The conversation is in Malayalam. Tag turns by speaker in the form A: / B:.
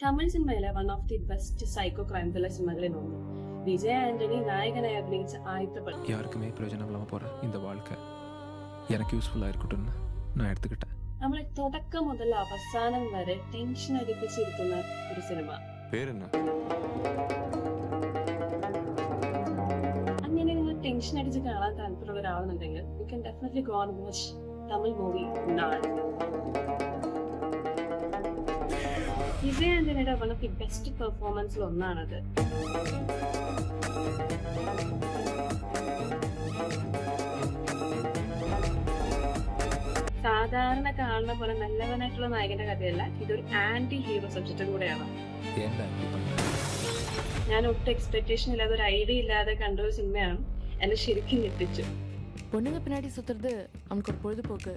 A: തമിഴ് സിനിമയിലെ one of the best psycho crime thriller സിനിമകളിൽ ഒന്ന്. വിജയ് ആന്റണി നായകനായി അഭിനയിച്ച ആദ്യത്തെ പടം.
B: யாருக்குமே பிரயோஜனம் இல்லாம போற இந்த வாழ்க்கை எனக்கு யூஸ்ஃபுல்லா இருக்கட்டும்னு நான் எடுத்துக்கிட்டேன்.
A: നമ്മളെ തുടക്കം മുതൽ അവസാനം വരെ ടെൻഷൻ അടിപ്പിച്ചിരിക്കുന്ന ഒരു സിനിമ.
C: പേരെന്നാ?
A: അങ്ങനെ നിങ്ങൾ ടെൻഷൻ അടിച്ച് കാണാൻ താല്പര്യമുള്ള ഒരാളെന്നുണ്ടെങ്കിൽ you can definitely go and watch Tamil movie നാട്. വിജയ് ആന്റണിയുടെ വൺ ഓഫ് ദി ബെസ്റ്റ് പെർഫോമൻസിൽ ഒന്നാണത്. സാധാരണ കാണുന്ന പോലെ നല്ലവനായിട്ടുള്ള നായകന്റെ കഥയല്ല, ഇതൊരു ആന്റി ഹീറോ സബ്ജക്റ്റും കൂടെയാണ്. ഞാൻ ഒട്ടും എക്സ്പെക്ടേഷൻ ഇല്ലാതെ ഒരു ഐഡിയ ഇല്ലാതെ കണ്ട ഒരു സിനിമയാണ്. എന്നെ ശരിക്കും ഞെട്ടിച്ചു.
D: பொண்ணுங்க பின்னாடி சுத்துறது அவனுக்கு ஒரு பொழுதுபோக்கு.